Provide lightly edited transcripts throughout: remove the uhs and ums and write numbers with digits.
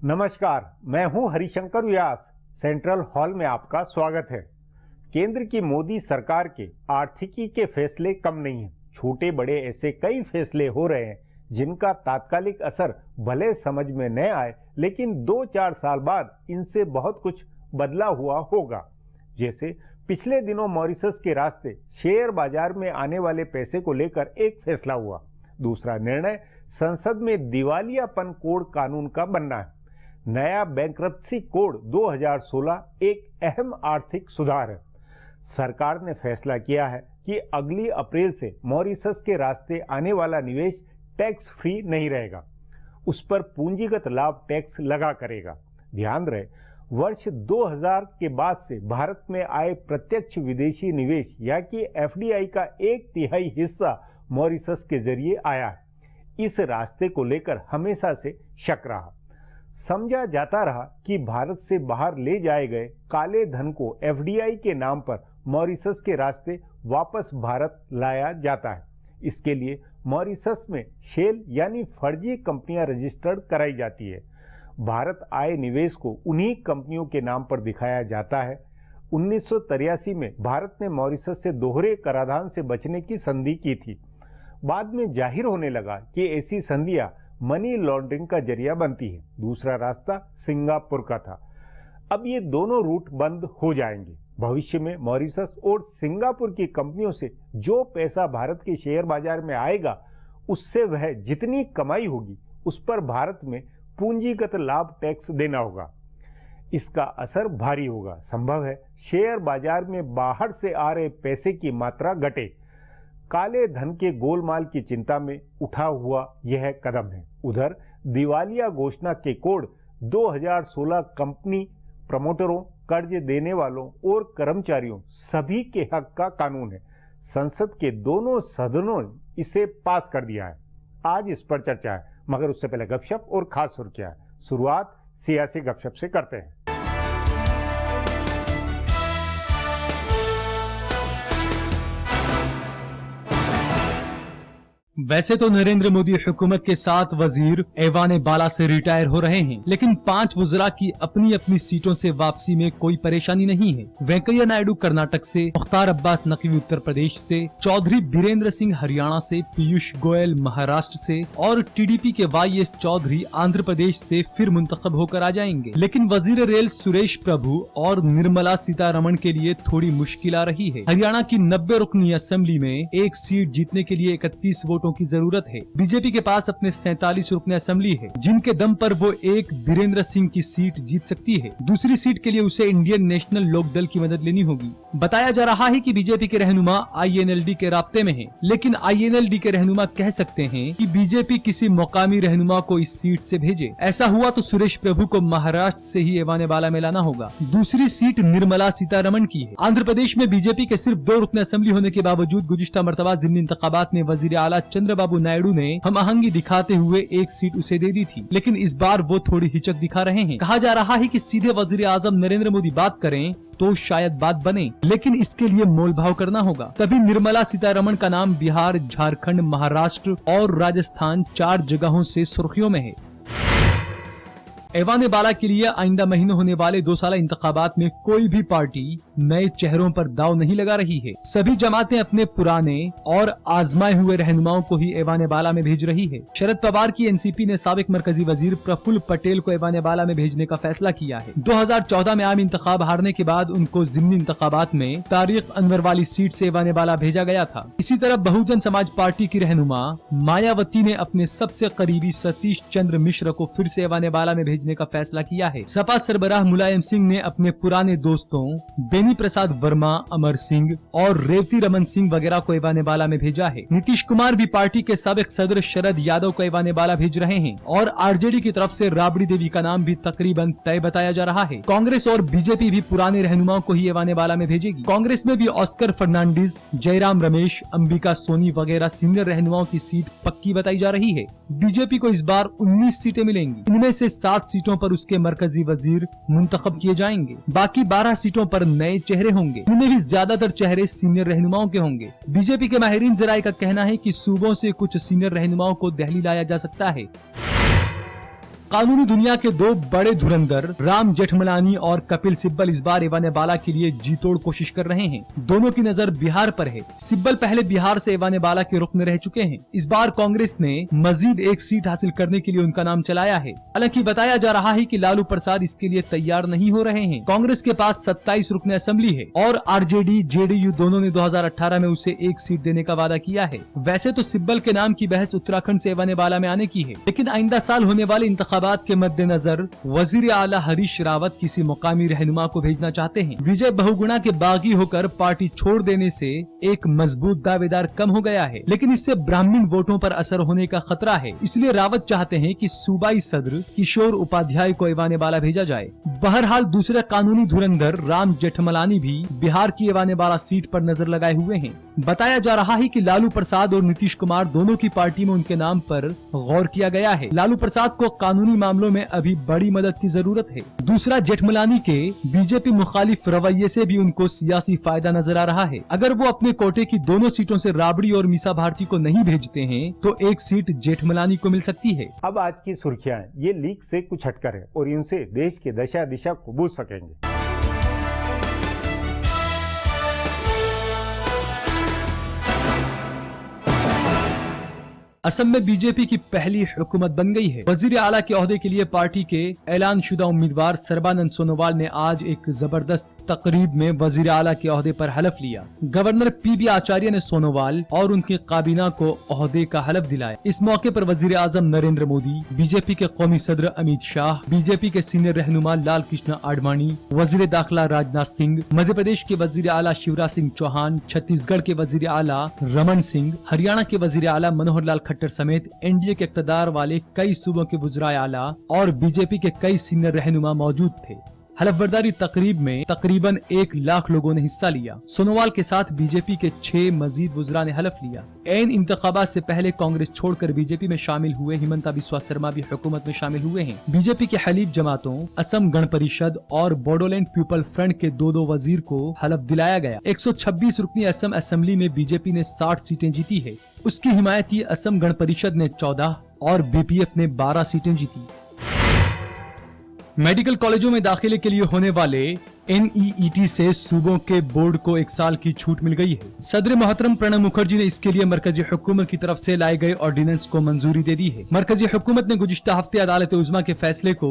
नमस्कार, मैं हूं हरिशंकर व्यास। सेंट्रल हॉल में आपका स्वागत है। केंद्र की मोदी सरकार के आर्थिकी के फैसले कम नहीं हैं। छोटे बड़े ऐसे कई फैसले हो रहे हैं जिनका तात्कालिक असर भले समझ में न आए, लेकिन 2-4 साल बाद इनसे बहुत कुछ बदला हुआ होगा। जैसे पिछले दिनों मॉरिशस के रास्ते शेयर बाजार में आने वाले पैसे को लेकर एक फैसला हुआ। दूसरा निर्णय संसद में दिवालियापन कोड कानून का बनना है। नया बैंक्रप्सी कोड 2016 एक अहम आर्थिक सुधार है। सरकार ने फैसला किया है कि अगली अप्रैल से मॉरिशस के रास्ते आने वाला निवेश टैक्स फ्री नहीं रहेगा, उस पर पूंजीगत लाभ टैक्स लगा करेगा। ध्यान रहे, वर्ष 2000 के बाद से भारत में आए प्रत्यक्ष विदेशी निवेश यानी कि एफडीआई का 1/3 हिस्सा मॉरिशस के जरिए आया है। इस रास्ते को लेकर हमेशा से शक रहा। समझा जाता रहा कि भारत से बाहर ले जाए गए काले धन को एफडीआई के नाम पर मॉरिशस के रास्ते वापस भारत लाया जाता है। इसके लिए मॉरिशस में शेल यानी फर्जी कंपनियां रजिस्टर्ड कराई जाती है। भारत आए निवेश को उन्हीं कंपनियों के नाम पर दिखाया जाता है। 1983 में भारत ने मॉरिशस से दोहरे कराधान से बचने की संधि की थी। बाद में जाहिर होने लगा कि ऐसी संधियां मनी लॉन्ड्रिंग का जरिया बनती है। दूसरा रास्ता सिंगापुर का था। अब ये दोनों रूट बंद हो जाएंगे। भविष्य में मॉरिशस और सिंगापुर की कंपनियों से जो पैसा भारत के शेयर बाजार में आएगा, उससे वह जितनी कमाई होगी उस पर भारत में पूंजीगत लाभ टैक्स देना होगा। इसका असर भारी होगा। संभव है शेयर बाजार में बाहर से आ रहे पैसे की मात्रा घटे। काले धन के गोलमाल की चिंता में उठा हुआ यह कदम है। उधर दिवालिया घोषणा के कोड 2016 कंपनी प्रमोटरों, कर्ज देने वालों और कर्मचारियों सभी के हक का कानून है। संसद के दोनों सदनों ने इसे पास कर दिया है। आज इस पर चर्चा है, मगर उससे पहले गपशप और खास सुर्खियां है। शुरुआत सियासी गपशप से करते हैं। वैसे तो नरेंद्र मोदी हुकूमत के 7 वजीर ऐवान बाला से रिटायर हो रहे हैं, लेकिन 5 वज़रा की अपनी अपनी सीटों से वापसी में कोई परेशानी नहीं है। वेंकैया नायडू कर्नाटक से, मुख्तार अब्बास नकवी उत्तर प्रदेश से, चौधरी बीरेंद्र सिंह हरियाणा से, पीयूष गोयल महाराष्ट्र से और टीडीपी के वाईएस चौधरी आंध्र प्रदेश से फिर मुंतखब होकर आ जाएंगे। लेकिन वजीर रेल सुरेश प्रभु और निर्मला सीतारमण के लिए थोड़ी मुश्किल आ रही है। हरियाणा की 90 रुकनी असेंबली में एक सीट जीतने के लिए 31 वोटों की जरूरत है। बीजेपी के पास अपने 47 रुकनी असेंबली है, जिनके दम पर वो एक बीरेंद्र सिंह की सीट जीत सकती है। दूसरी सीट के लिए उसे इंडियन नेशनल लोकदल की मदद लेनी होगी। बताया जा रहा है कि बीजेपी के रहनुमा आईएनएलडी के राब्ते में हैं, लेकिन आईएनएलडी के रहनुमा कह सकते हैं कि बीजेपी किसी मुकामी रहनुमा को इस सीट से भेजे। ऐसा हुआ तो सुरेश प्रभु को महाराष्ट्र से ही ऐवान बाला में लाना होगा। दूसरी सीट निर्मला सीतारमण की है। आंध्र प्रदेश में बीजेपी के सिर्फ 2 रुकनी असेंबली होने के बावजूद गुज़िश्ता मर्तबा ज़िमनी इंतखाबात में वजीर आला चंद्रबाबू नायडू ने हम आहंगी दिखाते हुए एक सीट उसे दे दी थी, लेकिन इस बार वो थोड़ी हिचक दिखा रहे हैं। कहा जा रहा है कि सीधे वजीर आजम नरेंद्र मोदी बात करें तो शायद बात बने, लेकिन इसके लिए मोल भाव करना होगा। तभी निर्मला सीतारमण का नाम बिहार, झारखंड, महाराष्ट्र और राजस्थान 4 जगहों से सुर्खियों में है। ऐवान बाला के लिए आइंदा महीनों होने वाले 2 साला इंतखाबात में कोई भी पार्टी नए चेहरों पर दाव नहीं लगा रही है। सभी जमातें अपने पुराने और आजमाए हुए रहनुमाओं को ही ऐवान बाला में भेज रही है। शरद पवार की एनसीपी ने साबिक मरकजी वजीर प्रफुल्ल पटेल को ऐवान बाला में भेजने का फैसला किया है। 2014 में आम इंतखाब हारने के बाद उनको ज़िमनी इंतखाबात में तारिक अनवर वाली सीट से ऐवान बाला भेजा गया था। इसी तरह बहुजन समाज पार्टी की रहनुमा मायावती ने अपने सबसे करीबी सतीश चंद्र मिश्र को फिर से ऐवान बाला में भेजने का फैसला किया है। सपा सरबराह मुलायम सिंह ने अपने पुराने दोस्तों बेनी प्रसाद वर्मा, अमर सिंह और रेवती रमन सिंह वगैरह को ऐवान बाला में भेजा है। नीतीश कुमार भी पार्टी के साबिक सदर शरद यादव को ऐवान बाला भेज रहे हैं और आरजेडी की तरफ से राबड़ी देवी का नाम भी तकरीबन तय बताया जा रहा है। कांग्रेस और बीजेपी भी पुराने रहनुमाओं को ही ऐवान बाला में भेजेगी। कांग्रेस में भी ऑस्कर फर्नांडिस, जयराम रमेश, अंबिका सोनी वगैरह सीनियर रहनुमाओं की सीट पक्की बताई जा रही है। बीजेपी को इस बार 19 सीटें मिलेंगी। इनमें से 7 सीटों पर उसके मरकजी वजीर मुंतखब किए जाएंगे। बाकी 12 सीटों पर नए चेहरे होंगे। इनमें भी ज्यादातर चेहरे सीनियर रहनुमाओं के होंगे। बीजेपी के माहिरीन जराये का कहना है कि सूबों से कुछ सीनियर रहनुमाओं को दिल्ली लाया जा सकता है। कानूनी दुनिया के दो बड़े धुरंधर राम जेठमलानी और कपिल सिब्बल इस बार एवाने बाला के लिए जी तोड़ कोशिश कर रहे हैं। दोनों की नजर बिहार पर है। सिब्बल पहले बिहार से एवाने बाला के रुख में रह चुके हैं। इस बार कांग्रेस ने मजीद एक सीट हासिल करने के लिए उनका नाम चलाया है। हालांकि बताया जा रहा है कि लालू प्रसाद इसके लिए तैयार नहीं हो रहे हैं। कांग्रेस के पास 27 रुकन असेंबली है और आरजेडी जेडीयू दोनों ने 2018 में उसे एक सीट देने का वादा किया है। वैसे तो सिब्बल के नाम की बहस उत्तराखंड से एवाने बाला में आने की है, लेकिन आइंदा साल होने वाले इंतखाबात के मद्देनजर वजीर आला हरीश रावत किसी मुकामी रहनुमा को भेजना चाहते हैं। विजय बहुगुणा के बागी होकर पार्टी छोड़ देने से एक मजबूत दावेदार कम हो गया है, लेकिन इससे ब्राह्मण वोटों पर असर होने का खतरा है। इसलिए रावत चाहते हैं कि सूबाई सदर किशोर उपाध्याय को एवाने बाला भेजा जाए। बहरहाल दूसरे कानूनी धुरंधर राम जेठमलानी भी बिहार की एवाने बाला सीट पर नजर लगाए हुए हैं। बताया जा रहा है कि लालू प्रसाद और नीतीश कुमार दोनों की पार्टी में उनके नाम पर गौर किया गया है। लालू प्रसाद को कानूनी मामलों में अभी बड़ी मदद की जरूरत है। दूसरा, जेठमलानी के बीजेपी मुखालिफ रवैये से भी उनको सियासी फायदा नजर आ रहा है। अगर वो अपने कोटे की दोनों सीटों से राबड़ी और मीसा भारती को नहीं भेजते हैं तो एक सीट जेठमलानी को मिल सकती है। अब आज की सुर्खियां, ये लीक से कुछ हटकर है और इनसे देश की दशा दिशा को बूझ सकेंगे। असम में बीजेपी की पहली हुकूमत बन गई है। वजीर आला के ओहदे के लिए पार्टी के ऐलान शुदा उम्मीदवार सर्बानंद सोनोवाल ने आज एक जबरदस्त तकरीब में वजीर आला के ओहदे पर हलफ लिया। गवर्नर पीबी आचार्य ने सोनोवाल और उनकी काबीना को ओहदे का हलफ दिलाया। इस मौके पर वजीर आजम नरेंद्र मोदी, बीजेपी के कौमी सदर अमित शाह, बीजेपी के सीनियर रहनुमा लाल कृष्ण आडवाणी, वजीर दाखिला राजनाथ सिंह, मध्य प्रदेश के वजीर आला शिवराज सिंह चौहान, छत्तीसगढ़ के वजीर आला रमन सिंह, हरियाणा के वजीर आला मनोहर लाल खट्टर समेत एनडीए के इक़्तिदार वाले कई सूबों के वज़राए आला और बीजेपी के कई सीनियर रहनुमा मौजूद थे। हलफबरदारी तकरीब में तकरीबन 1 लाख लोगों ने हिस्सा लिया। सोनोवाल के साथ बीजेपी के 6 मजीद वज़रा ने हलफ लिया। ऐन इंतखाबात से पहले कांग्रेस छोड़कर बीजेपी में शामिल हुए हिमंता बिस्वा शर्मा भी हुकूमत में शामिल हुए हैं। बीजेपी के हलीफ जमातों असम गण परिषद और बोडोलैंड पीपल फ्रंट के 2 वजीर को हलफ दिलाया गया। 126 रुकनी असम असेंबली में बीजेपी ने 60 सीटें जीती है। उसकी हिमायती असम गण परिषद ने 14 और बीपीएफ ने 12 सीटें जीती। मेडिकल कॉलेजों में दाखिले के लिए होने वाले NEET से सूबों के बोर्ड को 1 साल की छूट मिल गई है। सदर मोहतरम प्रणब मुखर्जी ने इसके लिए मरकजी हुकूमत की तरफ से लाए गए ऑर्डिनेंस को मंजूरी दे दी है। मरकजी हुकूमत ने गुज़िश्ता हफ्ते अदालत उज़्मा के फैसले को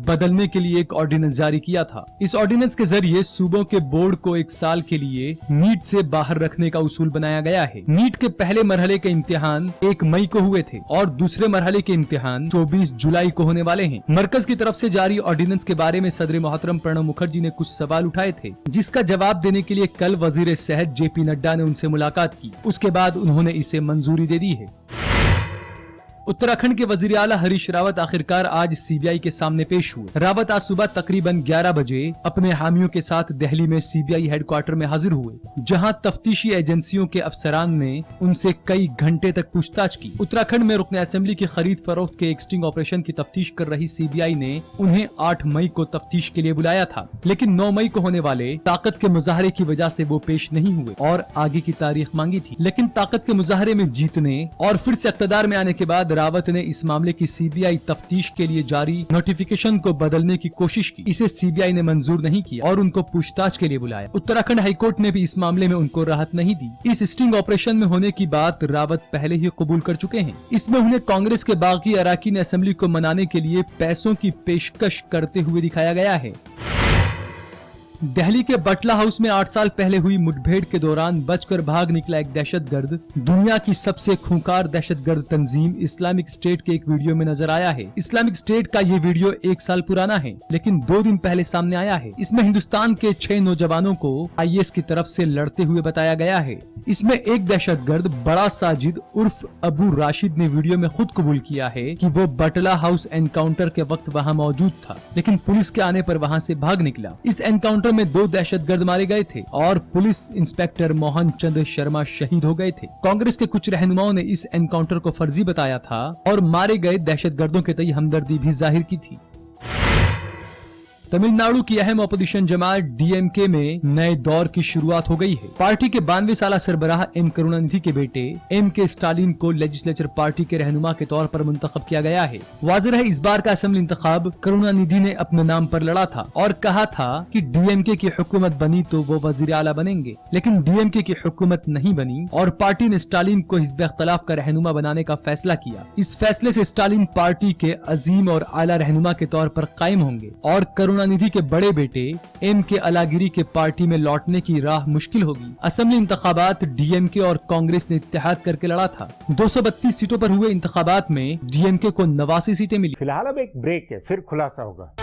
बदलने के लिए एक ऑर्डिनेंस जारी किया था। इस ऑर्डिनेंस के जरिए सूबों के बोर्ड को 1 साल के लिए नीट से बाहर रखने का उसूल बनाया गया है। नीट के पहले मरहले के इम्तिहान 1 मई को हुए थे और दूसरे मरहले के इम्तिहान 24 जुलाई को होने वाले हैं। मरकज की तरफ से जारी ऑर्डिनेंस के बारे में सदर मोहतरम प्रणब मुखर्जी ने कुछ सवाल उठाए थे, जिसका जवाब देने के लिए कल वजीर सेहत JP नड्डा ने उनसे मुलाकात की। उसके बाद उन्होंने इसे मंजूरी दे दी है। उत्तराखंड के वजीर आला हरीश रावत आखिरकार आज CBI के सामने पेश हुए। रावत आज सुबह तकरीबन 11 बजे अपने हामियों के साथ दिल्ली में CBI हेडक्वार्टर में हाजिर हुए, जहां तफ्तीशी एजेंसियों के अफसरान ने उनसे कई घंटे तक पूछताछ की। उत्तराखंड में रुकन असेंबली की खरीद फरोख्त के एक स्टिंग ऑपरेशन की तफ्तीश कर रही CBI ने उन्हें 8 मई को तफ्तीश के लिए बुलाया था, लेकिन 9 मई को होने वाले ताकत के मुजाहरे की वजह से वो पेश नहीं हुए और आगे की तारीख मांगी थी। लेकिन ताकत के मुजाहरे में जीतने और फिर से इक़्तिदार में आने के बाद रावत ने इस मामले की CBI तफ्तीश के लिए जारी नोटिफिकेशन को बदलने की कोशिश की। इसे CBI ने मंजूर नहीं किया और उनको पूछताछ के लिए बुलाया। उत्तराखंड हाईकोर्ट ने भी इस मामले में उनको राहत नहीं दी। इस स्टिंग ऑपरेशन में होने की बात रावत पहले ही कबूल कर चुके हैं। इसमें उन्हें कांग्रेस के बागी अराकीन असेंबली को मनाने के लिए पैसों की पेशकश करते हुए दिखाया गया है। दिल्ली के बटला हाउस में 8 साल पहले हुई मुठभेड़ के दौरान बचकर भाग निकला एक दहशतगर्द दुनिया की सबसे खूंखार दहशतगर्द तंजीम इस्लामिक स्टेट के एक वीडियो में नजर आया है। इस्लामिक स्टेट का ये वीडियो 1 साल पुराना है, लेकिन 2 दिन पहले सामने आया है। इसमें हिंदुस्तान के 6 नौजवानों को IS की तरफ से लड़ते हुए बताया गया है। इसमें एक दहशतगर्द बड़ा साजिद उर्फ अबू राशिद ने वीडियो में खुद कबूल किया है कि वो बटला हाउस एनकाउंटर के वक्त वहाँ मौजूद था, लेकिन पुलिस के आने पर वहाँ से भाग निकला। इस एनकाउंटर में 2 दहशतगर्द मारे गए थे और पुलिस इंस्पेक्टर मोहन चंद शर्मा शहीद हो गए थे। कांग्रेस के कुछ रहनुमाओं ने इस एनकाउंटर को फर्जी बताया था और मारे गए दहशतगर्दों के तय हमदर्दी भी जाहिर की थी। तमिलनाडु की अहम अपोजिशन जमात डीएमके में नए दौर की शुरुआत हो गई है। पार्टी के 92 साल सरबराह एम करुणानिधि के बेटे एम के स्टालिन को लेजिस्लेचर पार्टी के रहनुमा के तौर पर मुंतखब किया गया है। वाज़ेह है, इस बार का असेंबली इंतखाब करुणानिधि ने अपने नाम पर लड़ा था और कहा था कि डीएमके की हुकूमत बनी तो वो वजीर आला बनेंगे, लेकिन डीएमके की हुकूमत नहीं बनी और पार्टी ने स्टालिन को हिज़्ब इख्तिलाफ का रहनुमा बनाने का फैसला किया। इस फैसले से स्टालिन पार्टी के अजीम और आला रहनुमा के तौर पर कायम होंगे और करुणानिधि के बड़े बेटे एम के अलागिरी के पार्टी में लौटने की राह मुश्किल होगी। असेंबली इंतखाबात डीएमके और कांग्रेस ने इत्तेहाद करके लड़ा था। 232 सीटों पर हुए इंतखाबात में डीएमके को 89 सीटें मिली। फिलहाल अब एक ब्रेक है, फिर खुलासा होगा।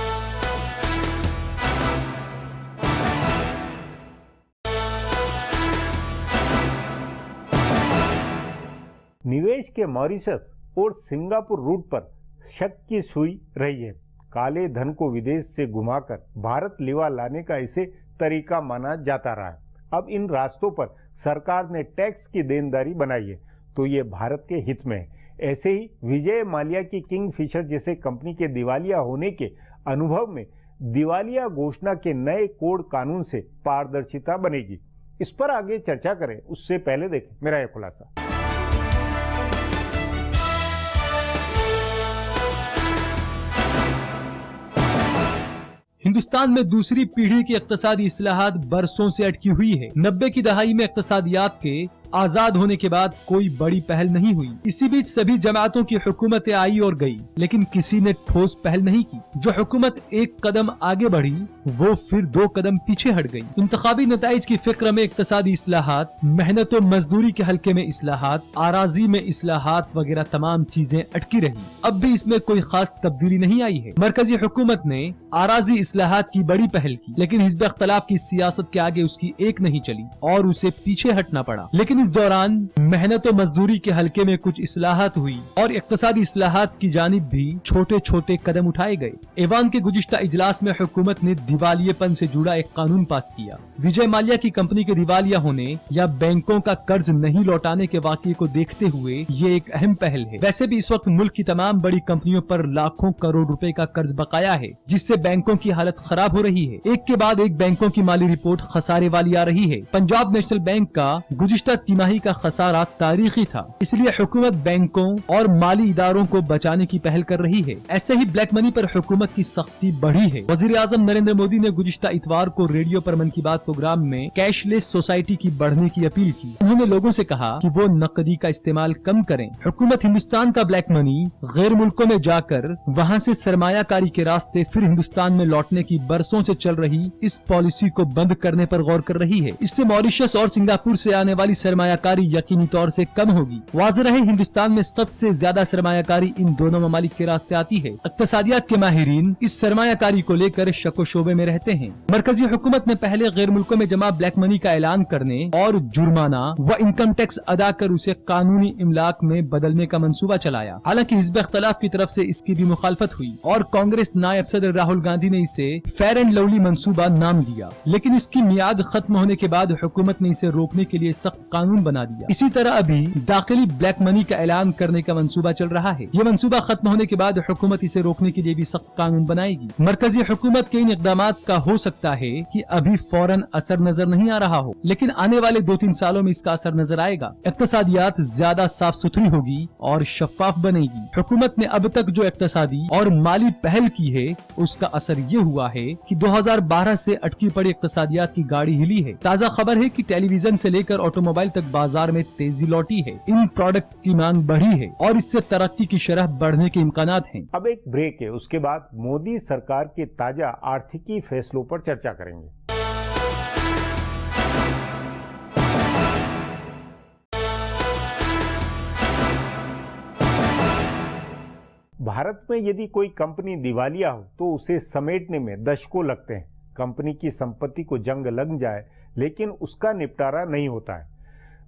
निवेश के मॉरिशस और सिंगापुर रूट पर शक की सुई रही है। काले धन को विदेश से घुमाकर भारत लेवा लाने का इसे तरीका माना जाता रहा है। अब इन रास्तों पर सरकार ने टैक्स की देनदारी बनाई है, तो ये भारत के हित में है। ऐसे ही विजय माल्या की किंगफिशर जैसे कंपनी के दिवालिया होने के अनुभव में दिवालिया घोषणा के नए कोड कानून से पारदर्शिता बनेगी। इस पर आगे चर्चा करें, उससे पहले देखें मेरा यह खुलासा। हिंदुस्तान में दूसरी पीढ़ी की इक्तिसादी इस्लाहात बरसों से अटकी हुई है। 90 की दहाई में इक्तिसादियात के आजाद होने के बाद कोई बड़ी पहल नहीं हुई। इसी बीच सभी जमातों की हुकूमतें आई और गई, लेकिन किसी ने ठोस पहल नहीं की। जो हुकूमत एक कदम आगे बढ़ी वो फिर 2 कदम पीछे हट गई। इंतखाबी नताइज की फिक्र में इक्तिसादी इस्लाहात, मेहनत और मजदूरी के हल्के में इस्लाहात, आराजी में इस्लाहात वगैरह तमाम चीजें अटकी रही। अब भी इसमें कोई खास तब्दीली नहीं आई है। मरकजी हुकूमत ने आराजी इस्लाहात की बड़ी पहल की, लेकिन हिज़्ब इख्तिलाफ की सियासत के आगे उसकी एक नहीं चली और उसे पीछे हटना पड़ा। लेकिन इस दौरान मेहनत और मजदूरी के हल्के में कुछ इस्लाहात हुई और इक्तिसादी इस्लाहात की जानिब भी छोटे छोटे कदम उठाए गए। ऐवान के गुज़िश्ता इजलास में हुकूमत ने दिवालियेपन से जुड़ा एक कानून पास किया। विजय माल्या की कंपनी के दिवालिया होने या बैंकों का कर्ज नहीं लौटाने के वाक़ये को देखते हुए ये एक अहम पहल है। वैसे भी इस वक्त मुल्क की तमाम बड़ी कंपनियों पर लाखों करोड़ रुपए का कर्ज बकाया है, जिससे बैंकों की हालत खराब हो रही है। एक के बाद एक बैंकों की माली रिपोर्ट खसारे वाली आ रही है। पंजाब नेशनल बैंक का गुज़िश्ता तिमाही का खसारा तारीखी था, इसलिए हुकूमत बैंकों और माली इदारों को बचाने की पहल कर रही है। ऐसे ही ब्लैक मनी पर हुकूमत की सख्ती बढ़ी है। वज़ीर आज़म नरेंद्र मोदी ने गुज़िश्ता इतवार को रेडियो पर मन की बात प्रोग्राम में कैशलेस सोसाइटी की बढ़ने की अपील की। उन्होंने लोगों से कहा कि वो नकदी का इस्तेमाल कम करें। हुकूमत हिंदुस्तान का ब्लैक मनी गैर मुल्कों में जाकर वहाँ से सरमायाकारी के रास्ते फिर हिंदुस्तान में लौटने की बरसों से चल रही इस पॉलिसी को बंद करने पर गौर कर रही है। इससे मॉरिशस और सिंगापुर से आने वाली सरमायाकारी यकीनी तौर से कम होगी। वाज़ेह है, हिंदुस्तान में सबसे ज्यादा सरमायाकारी इन दोनों ममालिक के रास्ते आती है। इक्तिसादियात के माहिरीन इस सरमायाकारी को लेकर शको शोबे में रहते हैं। मरकजी हुकूमत ने पहले गैर मुल्कों में जमा ब्लैक मनी का ऐलान करने और जुर्माना व इनकम टैक्स अदा कर उसे कानूनी इमलाक में बदलने का मंसूबा चलाया। हालांकि हिज़्ब इख्तिलाफ की तरफ से इसकी भी मुखालफत हुई और कांग्रेस नायब सदर राहुल गांधी ने इसे फेयर एंड लवली मंसूबा नाम दिया, लेकिन इसकी मियाद खत्म होने के बाद हुकूमत ने इसे रोकने के लिए सख्त कानून बना दिया। इसी तरह अभी दाखिली ब्लैक मनी का ऐलान करने का मंसूबा चल रहा है। ये मंसूबा खत्म होने के बाद हुकूमत इसे रोकने के लिए भी सख्त कानून बनाएगी। मरकजी हुकूमत के इन इक़दामात का हो सकता है कि अभी फौरन असर नजर नहीं आ रहा हो, लेकिन आने वाले 2-3 सालों में इसका असर नजर आएगा। इक़्तिसादियात ज्यादा साफ सुथरी होगी और शफाफ बनेगी। हुकूमत ने अब तक जो इक़्तिसादी और माली पहल की है उसका असर ये हुआ है कि 2012 से अटकी पड़ी इक़्तिसादियात की गाड़ी हिली है। ताज़ा खबर है कि टेलीविजन से लेकर ऑटोमोबाइल तक बाजार में तेजी लौटी है। इन प्रोडक्ट की मांग बढ़ी है और इससे तरक्की की शरह बढ़ने के इम्कानात हैं। अब एक ब्रेक है, उसके बाद मोदी सरकार के ताजा आर्थिकी फैसलों पर चर्चा करेंगे। भारत में यदि कोई कंपनी दिवालिया हो तो उसे समेटने में दशकों लगते हैं। कंपनी की संपत्ति को जंग लग जाए लेकिन उसका निपटारा नहीं होता है।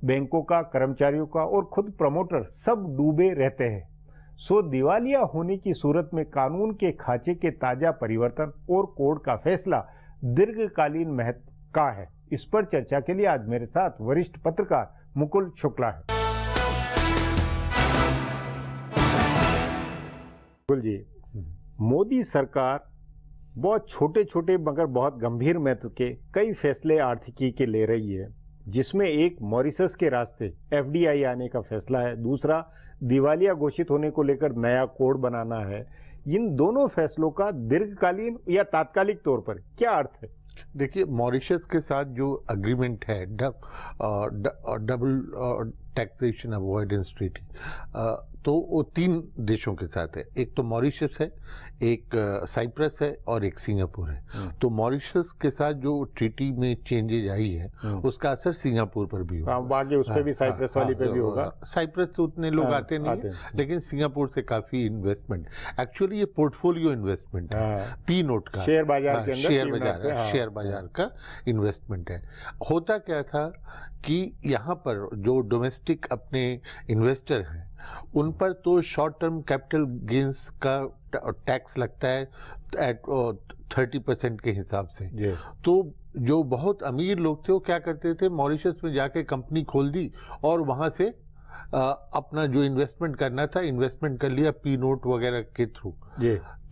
बैंकों का, कर्मचारियों का और खुद प्रमोटर सब डूबे रहते हैं। सो दिवालिया होने की सूरत में कानून के खांचे के ताजा परिवर्तन और कोड का फैसला दीर्घकालीन महत्व का है। इस पर चर्चा के लिए आज मेरे साथ वरिष्ठ पत्रकार मुकुल शुक्ला है। मुकुल जी, मोदी सरकार बहुत छोटे छोटे मगर बहुत गंभीर महत्व के कई फैसले आर्थिकी के ले रही है, जिसमें एक मॉरिशस के रास्ते एफडीआई आने का फैसला है, दूसरा दिवालिया घोषित होने को लेकर नया कोड बनाना है। इन दोनों फैसलों का दीर्घकालीन या तात्कालिक तौर पर क्या अर्थ है? देखिए, मॉरिशस के साथ जो अग्रीमेंट है डबल टैक्सेशन अवॉइडेंस ट्रीटी, तो वो 3 देशों के साथ है। एक तो मॉरिशस है, एक साइप्रस है और एक सिंगापुर है। तो मॉरिशस के साथ जो ट्रीटी में चेंजेज आई है उसका असर सिंगापुर पर भी होगा। आगे उस पे भी साइप्रस वाली पे भी होगा। साइप्रस तो उतने लोग आते नहीं है, लेकिन सिंगापुर से काफी इन्वेस्टमेंट, एक्चुअली ये पोर्टफोलियो इन्वेस्टमेंट है, पी नोट का, शेयर बाजार के अंदर शेयर बाजार का इन्वेस्टमेंट है। होता क्या था कि यहाँ पर जो डोमेस्टिक अपने इन्वेस्टर हैं उन पर तो शॉर्ट टर्म कैपिटल गेन्स का टैक्स लगता है एट 30% के हिसाब से। तो जो बहुत अमीर लोग थे वो क्या करते थे, मॉरिशस में जाके कंपनी खोल दी और वहां से अपना जो इन्वेस्टमेंट करना था इन्वेस्टमेंट कर लिया पी नोट वगैरह के थ्रू।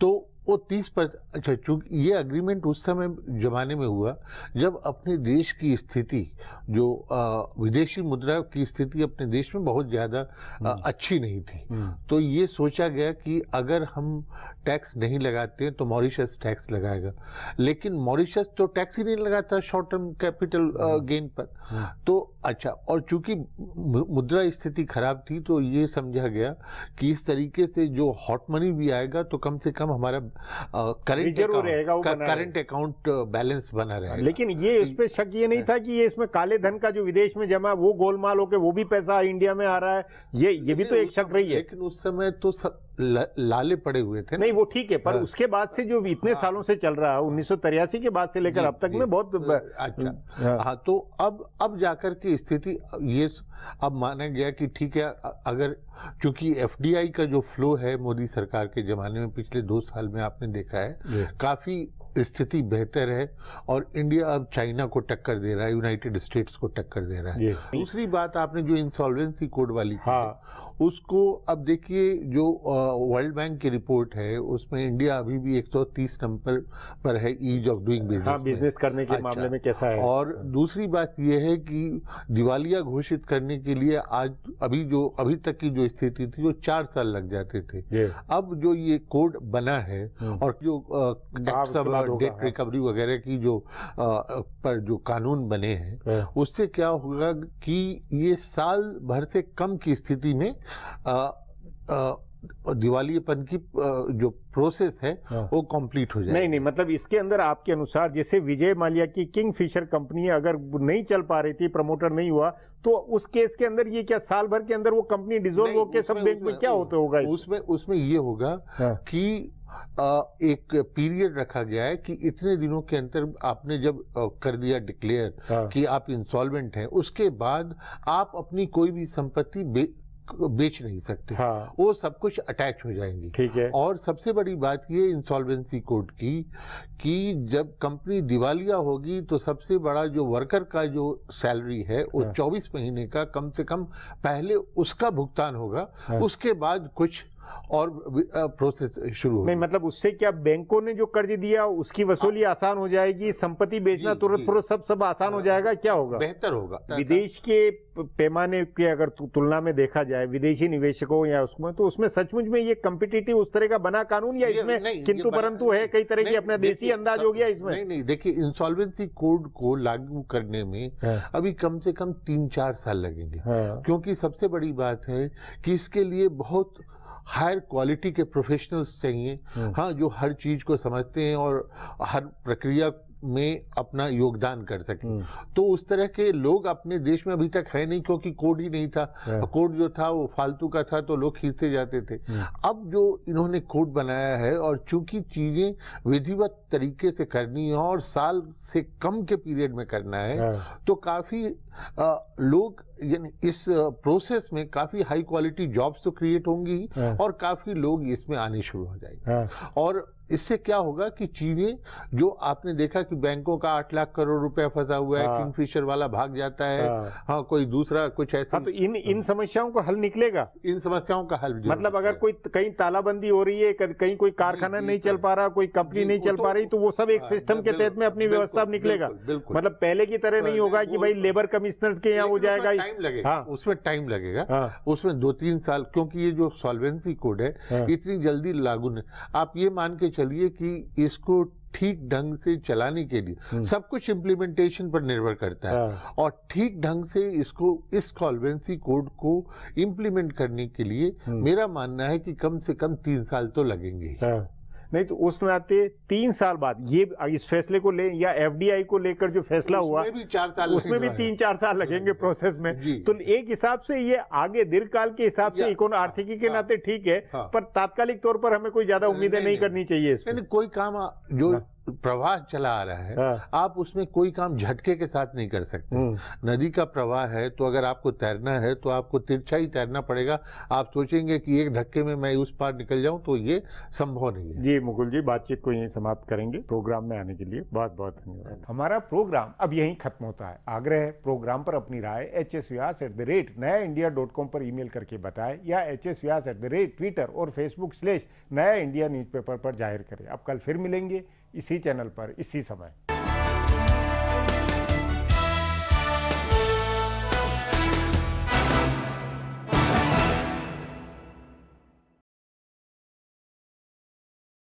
तो वो 30%, अच्छा, चूंकि ये अग्रीमेंट उस समय जमाने में हुआ जब अपने देश की स्थिति, जो विदेशी मुद्रा की स्थिति अपने देश में बहुत ज़्यादा अच्छी नहीं थी। तो ये सोचा गया कि अगर हम टैक्स नहीं लगाते तो मॉरिशस टैक्स लगाएगा, लेकिन मॉरिशस तो टैक्स ही नहीं लगाता शॉर्ट टर्म कैपिटल गेन पर। तो अच्छा, और चूंकि मुद्रा स्थिति खराब थी तो ये समझा गया कि इस तरीके से जो हॉट मनी भी आएगा तो कम से कम हमारा करंट अकाउंट बैलेंस बना रहेगा। लेकिन ये इस पे शक ये नहीं था कि ये इसमें काले धन का जो विदेश में जमा वो गोलमाल होकर वो भी पैसा इंडिया में आ रहा है, ये भी तो एक शक रही है। लेकिन उस समय तो लाले पड़े हुए थे। नहीं, वो ठीक है, पर उसके बाद से जो इतने सालों से चल रहा है, 1983 के बाद से लेकर अब तक में बहुत अच्छा। हाँ, तो अब जाकर की स्थिति ये अब माना गया कि ठीक है, अगर चूंकि एफडीआई का जो फ्लो है मोदी सरकार के जमाने में पिछले 2 साल में आपने देखा है काफी स्थिति बेहतर है और इंडिया अब चाइना को टक्कर दे रहा है, यूनाइटेड स्टेट्स को टक्कर दे रहा है। दूसरी बात, आपने जो इंसॉल्वेंसी कोड वाली उसको अब देखिए, जो वर्ल्ड बैंक की रिपोर्ट है उसमें इंडिया अभी भी 130 नंबर पर है ईज ऑफ डूइंग बिजनेस करने के मामले में कैसा है। और दूसरी बात यह है कि दिवालिया घोषित करने के लिए आज अभी तक की जो स्थिति थी वो 4 साल लग जाते थे। अब जो ये कोड बना है और जो डेट रिकवरी वगैरह की जो कानून बने हैं उससे क्या होगा कि ये साल भर से कम की स्थिति में दिवालियेपन की जो प्रोसेस है वो कंप्लीट हो जाए। नहीं, मतलब इसके अंदर आपके अनुसार जैसे विजय माल्या की किंगफिशर कंपनी अगर नहीं चल पा रही थी, प्रमोटर नहीं हुआ, तो उस केस के अंदर ये क्या साल भर के अंदर वो कंपनी डिसॉल्व होकर सब बैंक में क्या होता होगा? उसमें ये होगा कि एक पीरियड रखा गया है कि इतने दिनों के अंदर आपने जब कर दिया डिक्लेयर कि आप इंसॉल्वेंट हैं, उसके बाद आप अपनी कोई भी संपत्ति बेच नहीं सकते। वो सब कुछ अटैच हो जाएंगी। ठीक है। और सबसे बड़ी बात ये इंसॉल्वेंसी कोड की कि जब कंपनी दिवालिया होगी तो सबसे बड़ा जो वर्कर का जो सैलरी है वो 24 महीने का कम से कम पहले उसका भुगतान होगा, उसके बाद कुछ और प्रोसेस शुरू होगी। नहीं, मतलब उससे क्या बैंकों ने जो कर्ज दिया उसकी वसूली आसान हो जाएगी, संपत्ति बेचना तुरंत सब आसान हो जाएगा, क्या होगा? बेहतर होगा। विदेश के पैमाने के अगर तुलना में देखा जाए विदेशी निवेशकों या उसमें, तो उसमें सचमुच में ये कॉम्पिटिटिव उस तरह का बना कानून या इसमें किंतु परंतु है कई तरह की अपना देसी अंदाज हो गया इसमें? नहीं, देखिए, इंसॉल्वेंसी कोड को लागू करने में अभी कम से कम 3-4 साल लगेंगे, क्योंकि सबसे बड़ी बात है कि इसके लिए बहुत हायर क्वालिटी के प्रोफेशनल्स चाहिए, हाँ, जो हर चीज को समझते हैं और हर प्रक्रिया में अपना योगदान कर सकें। तो उस तरह के लोग अपने देश में अभी तक है नहीं, क्योंकि कोड ही नहीं था। कोड जो था वो फालतू का था तो लोग खींचते जाते थे। अब जो इन्होंने कोड बनाया है और चूंकि चीजें विधिवत तरीके से करनी है और साल से कम के पीरियड में करना है, तो काफी लोग, यानी इस प्रोसेस में काफी हाई क्वालिटी जॉब्स तो क्रिएट होंगी और काफी लोग इसमें आने शुरू हो जाएंगे। और इससे क्या होगा कि चीजें जो आपने देखा कि बैंकों का 8 लाख करोड़ रुपया फंसा हुआ है, किंगफिशर वाला भाग जाता है, हाँ कोई दूसरा कुछ ऐसा, हाँ, तो इन समस्याओं का हल निकलेगा, इन समस्याओं का हल मतलब अगर कोई कहीं तालाबंदी हो रही है, कहीं कोई कारखाना नहीं चल पा रहा, कोई कंपनी नहीं चल पा रही, तो वो सब एक सिस्टम के तहत में अपनी व्यवस्था निकलेगा। मतलब पहले की तरह नहीं होगा कि भाई लेबर कमिश्नर के यहाँ हो जाएगा, टाइम लगेगा, उसमें टाइम लगेगा, उसमें 2-3 साल, क्योंकि ये जो सॉल्वेंसी कोड है इतनी जल्दी लागू नहीं। आप ये मान के चलिए कि इसको ठीक ढंग से चलाने के लिए सब कुछ इम्प्लीमेंटेशन पर निर्भर करता है, और ठीक ढंग से इसको, इस सॉल्वेंसी कोड को इम्प्लीमेंट करने के लिए मेरा मानना है कि कम से कम 3 साल तो लगेंगे। नहीं तो उस नाते 3 साल बाद ये इस फैसले को ले या एफडीआई को लेकर जो फैसला हुआ उसमें भी 4 साल, उसमें भी 3-4 साल लगेंगे प्रोसेस में। तो एक हिसाब से ये आगे दीर्घकाल के हिसाब से इकोनॉमिक आर्थिकी के नाते ठीक है, पर तात्कालिक तौर पर हमें कोई ज्यादा उम्मीदें नहीं करनी चाहिए इसमें। कोई काम जो प्रवाह चला आ रहा है, आप उसमें कोई काम झटके के साथ नहीं कर सकते। नदी का प्रवाह है तो अगर आपको तैरना है तो आपको तिरछा ही तैरना पड़ेगा। आप सोचेंगे कि एक धक्के में मैं उस पार निकल जाऊं, तो ये संभव नहीं है। जी मुकुल जी, बातचीत को यहीं समाप्त करेंगे। प्रोग्राम में आने के लिए बहुत बहुत धन्यवाद। हमारा प्रोग्राम अब यहीं खत्म होता है। आग्रह है प्रोग्राम पर अपनी राय hsvyas@nayaindia.com पर ईमेल करके बताएं, या hsvyas@Twitter और Facebook/नया इंडिया न्यूज़पेपर पर जाहिर करें। अब कल फिर मिलेंगे इसी चैनल पर इसी समय।